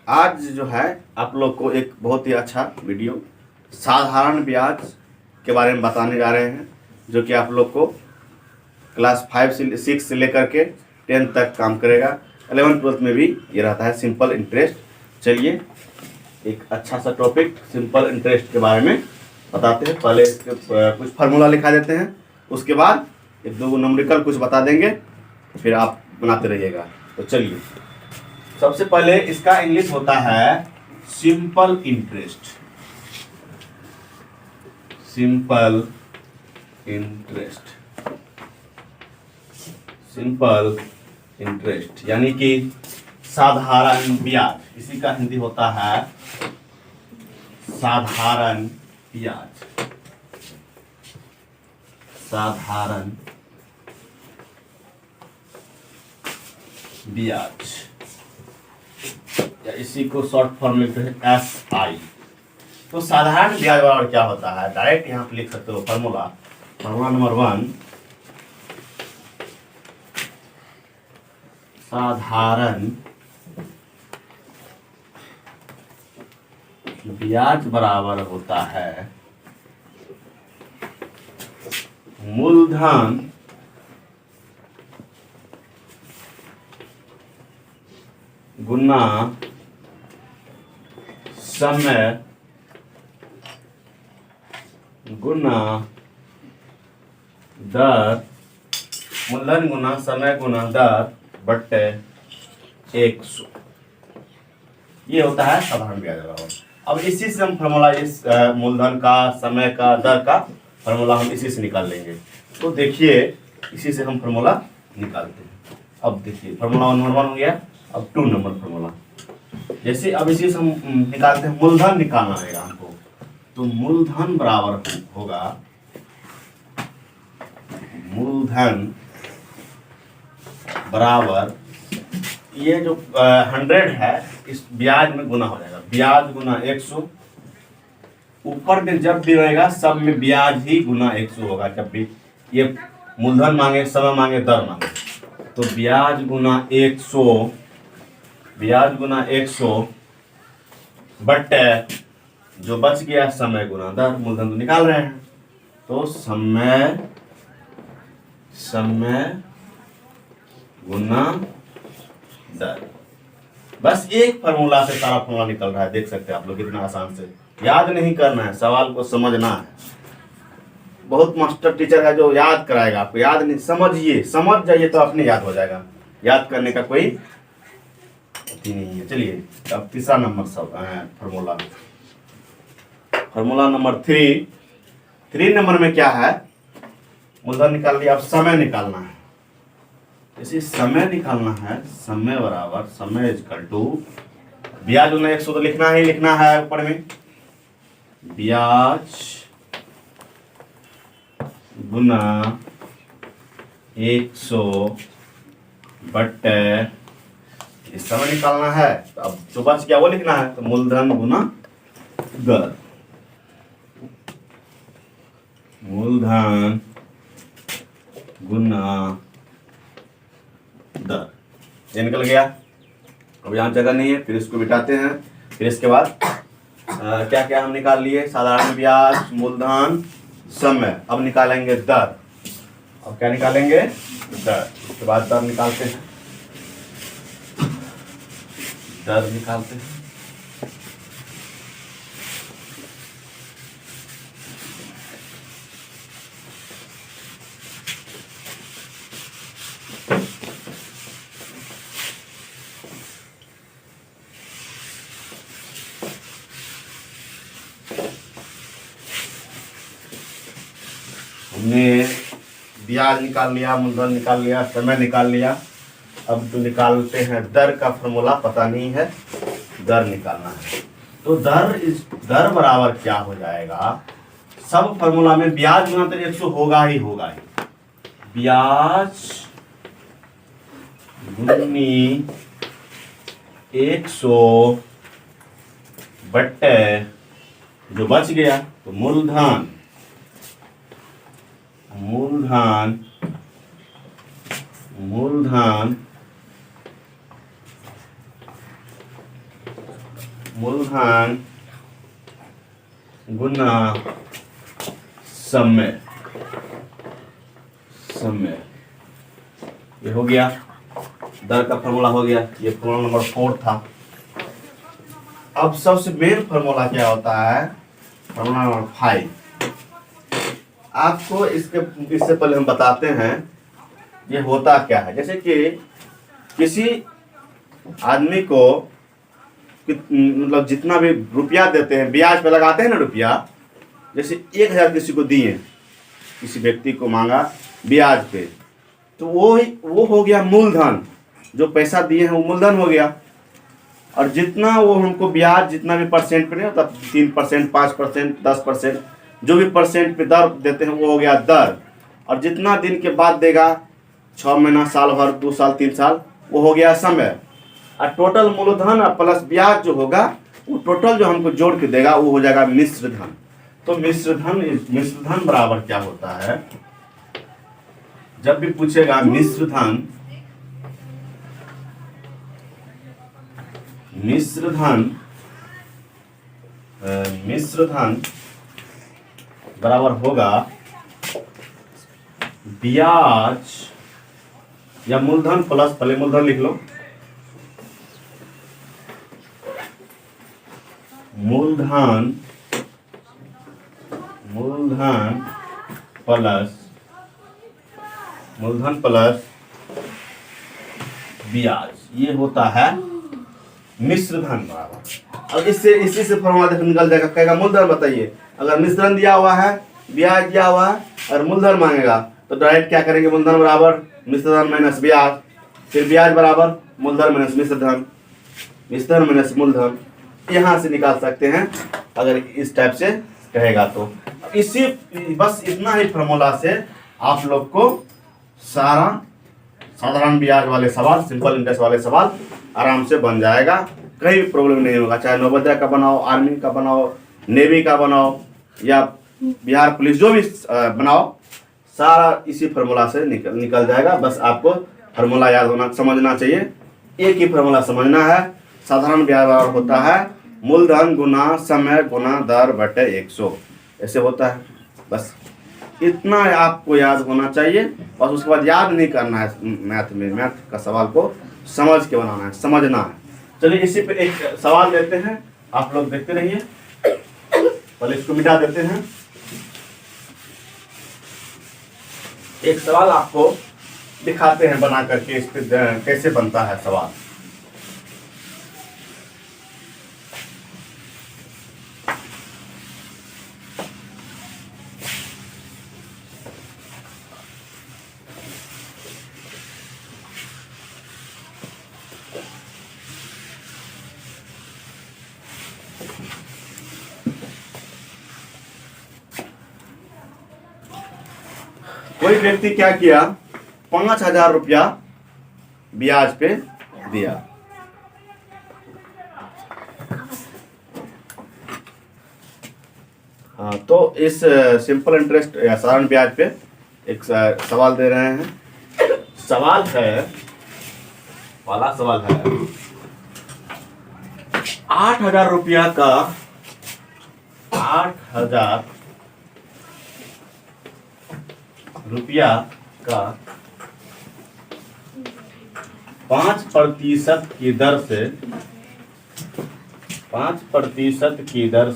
आज जो है आप लोग को एक बहुत ही अच्छा वीडियो साधारण ब्याज के बारे में बताने जा रहे हैं, जो कि आप लोग को क्लास 5 से 6 से लेकर के 10 तक काम करेगा। 11 12 में भी ये रहता है सिंपल इंटरेस्ट। चलिए एक अच्छा सा टॉपिक सिंपल इंटरेस्ट के बारे में बताते हैं। पहले इसके कुछ फार्मूला लिखा देते हैं, उसके बाद एक दो नंबरिकल कुछ बता देंगे, फिर आप बनाते रहिएगा। तो चलिए सबसे पहले इसका इंग्लिश होता है simple interest. Simple interest, simple interest यानी कि साधारण ब्याज। इसी का हिंदी होता है साधारण ब्याज। साधारण ब्याज या इसी को शॉर्ट फॉर्म में लिखते हैं SI। तो साधारण ब्याज बराबर क्या होता है, डायरेक्ट यहां पे लिख सकते हो फॉर्मूला। फॉर्मूला नंबर 1, साधारण ब्याज बराबर होता है मूलधन गुना समय गुना दर। मूलधन गुना समय गुना दर बट्टे 100। ये होता है साधारण ब्याज बराबर। अब इसी से हम फॉर्मूला इस मूलधन का, समय का, दर का फॉर्मूला हम इसी से निकाल लेंगे। तो देखिए इसी से हम फॉर्मूला निकालते हैं। अब देखिए फॉर्मूला 1 नंबर 1 हो गया। अब 2 नंबर फॉर्मूला, जैसे अब इसी से हम निकालते हैं, मूलधन निकालना रहेगा हमको। तो मूलधन बराबर होगा, मूलधन बराबर ये जो 100 है इस ब्याज में गुना हो जाएगा। ब्याज गुना 100। ऊपर में जब भी रहेगा सब में ब्याज ही गुना 100 होगा। जब भी ये मूलधन मांगे, समय मांगे, दर मांगे, तो ब्याज गुना 100, ब्याज गुना 100 बट्टे जो बच गया समय गुना दर। मूलधन तो निकाल रहे हैं, तो समय गुना दर। बस एक फॉर्मूला से सारा फॉर्मूला निकल रहा है। देख सकते हैं आप लोग, कितना आसान से। याद नहीं करना है, सवाल को समझना है। बहुत मास्टर टीचर है जो याद कराएगा आपको, याद नहीं, समझिए, समझ जाइए तो अपने याद हो जाएगा। याद करने का कोई नहीं है। चलिए अब तीसरा नंबर सब फॉर्मूला, फॉर्मूला नंबर 3 नंबर में क्या है, मूलधन निकाल लिया। अब समय निकालना है। जैसे समय निकालना है, समय बराबर समय इक्वल टू ब्याज गुना 100, तो लिखना ही लिखना है ऊपर में। ब्याज गुना 100 बट्टे इस समय निकालना है। तो अब जो बच गया वो लिखना है। तो मूलधन गुना दर, मूलधन गुना दर, ये निकल गया। अब यहाँ जगह नहीं है, फिर इसको मिटाते हैं। फिर इसके बाद क्या क्या हम निकाल लिए, साधारण ब्याज, मूलधन, समय। अब निकालेंगे दर। अब क्या निकालेंगे, दर। उसके बाद दर निकालते हैं, दर निकालते हैं। हमने ब्याज निकाल लिया, मूलधन निकाल लिया, समय निकाल लिया। अब जो निकालते हैं दर का फॉर्मूला पता नहीं है, दर निकालना है। तो दर बराबर क्या हो जाएगा, सब फॉर्मूला में ब्याज गुना तो 100 होगा ही होगा ही। ब्याज गुनी 100 बट्टे जो बच गया, तो मूलधन मूलधन गुना समय, समय ये हो गया, दर का फॉर्मूला हो गया। ये फॉर्मूला नंबर 4 था। अब सबसे मेन फॉर्मूला क्या होता है, फॉर्मूला नंबर 5। आपको इससे पहले हम बताते हैं ये होता क्या है। जैसे कि किसी आदमी को मतलब जितना भी रुपया देते हैं, ब्याज पे लगाते हैं ना रुपया, जैसे 1000 किसी को दिए, किसी व्यक्ति को मांगा ब्याज पे, तो वो हो गया मूलधन। जो पैसा दिए हैं वो मूलधन हो गया। और जितना वो हमको ब्याज, जितना भी परसेंट पे नहीं होता, 3%, 5%, 10%, जो भी परसेंट पे दर देते हैं वो हो गया दर। और जितना दिन के बाद देगा, 6 महीना, साल भर, 2 साल, 3 साल, वो हो गया समय। और टोटल मूलधन प्लस ब्याज जो होगा, वो टोटल जो हमको जोड़ के देगा वो हो जाएगा मिश्र धन। तो मिश्र धन बराबर क्या होता है, जब भी पूछेगा मिश्र धन बराबर होगा ब्याज या मूलधन प्लस, पहले मूलधन लिख लो, मूलधन प्लस ब्याज, ये होता है मिश्र धन बराबर। अब इसी से फॉर्मूला देखो निकल जाएगा। कहेगा मूलधन बताइए, अगर मिश्रण दिया हुआ है, ब्याज दिया हुआ है और मूलधन मांगेगा, तो डायरेक्ट क्या करेंगे, मूलधन बराबर मिश्रधन माइनस ब्याज, फिर ब्याज बराबर मूलधन माइनस मिश्रधन, मिश्रधन माइनस मूलधन, यहाँ से निकाल सकते हैं अगर इस टाइप से कहेगा तो। इसी बस इतना ही फॉर्मूला से आप लोग को सारा साधारण ब्याज वाले सवाल, सिंपल इंटरेस्ट वाले सवाल आराम से बन जाएगा। कहीं भी प्रॉब्लम नहीं होगा। चाहे नवोदय का बनाओ, आर्मी का बनाओ, नेवी का बनाओ या बिहार पुलिस, जो भी बनाओ, सारा इसी फार्मूला से निकल जाएगा। बस आपको फार्मूला याद होना, समझना चाहिए। एक ही फार्मूला समझना है। साधारण ब्याज बराबर होता है मूलधन गुना समय गुना दर बटे 100, ऐसे होता है। बस इतना आपको याद होना चाहिए। बस उसके बाद याद नहीं करना है। मैथ का सवाल को समझ के बनाना है, समझना है। चलिए इसी पे एक सवाल देते हैं, आप लोग देखते रहिए। पहले इसको मिटा देते हैं। एक सवाल आपको दिखाते हैं बना करके, इस पे कैसे बनता है सवाल। कोई व्यक्ति क्या किया, 5000 रुपया ब्याज पे दिया। हाँ, तो इस सिंपल इंटरेस्ट या साधारण ब्याज पे एक सवाल दे रहे हैं। सवाल है, वाला सवाल है 8000 रुपया का 8000 रुपया का 5% की दर से 5% की दर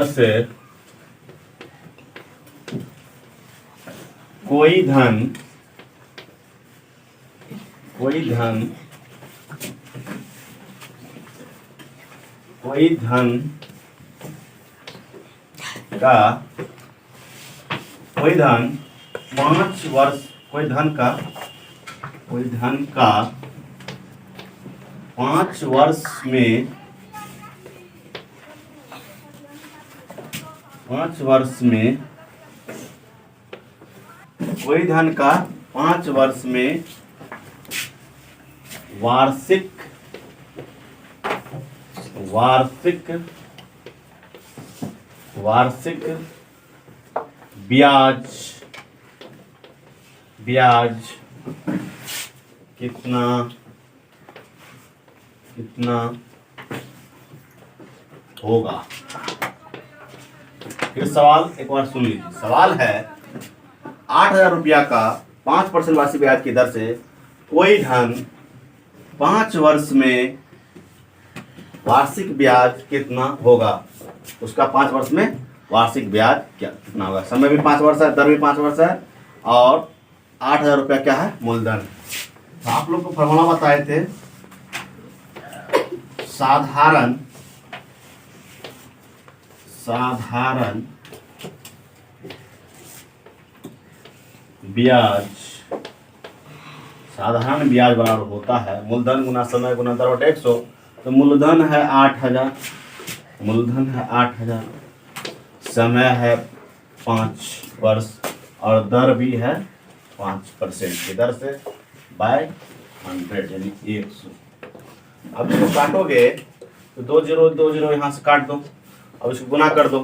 से कोई धन का 5 वर्ष, कोई धन का 5 वर्ष में 5 वर्ष में कोई धन का 5 वर्ष में वार्षिक ब्याज कितना कितना होगा। फिर सवाल एक बार सुन लीजिए। सवाल है 8,000 रुपया का 5% वार्षिक ब्याज की दर से कोई धन 5 वर्ष में वार्षिक ब्याज कितना होगा। उसका 5 वर्ष में वार्षिक ब्याज क्या कितना होगा। समय भी 5 वर्ष है, दर भी 5 वर्ष है, और 8,000 रुपया क्या है, मूलधन। तो आप लोग को फॉर्मूला बताए थे, साधारण ब्याज बराबर होता है मूलधन गुना समय गुना दर बटे 100। तो मूलधन है 8,000, समय है 5 वर्ष, और दर भी है 5% की दर से बाय 100 यानी 100। अब इसको काटोगे तो 2 0 यहाँ से काट दो। अब इसको गुना कर दो,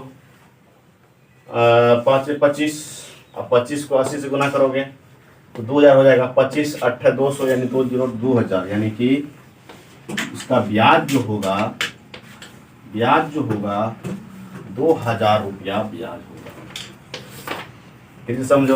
5 में 25, अब 25 को 80 से गुना करोगे तो 2000 हो जाएगा। 25 8 200 यानी 2 0 2000, यानी कि इसका ब्याज जो होगा 2000 रुपया ब्याज होगा। फिर से समझो।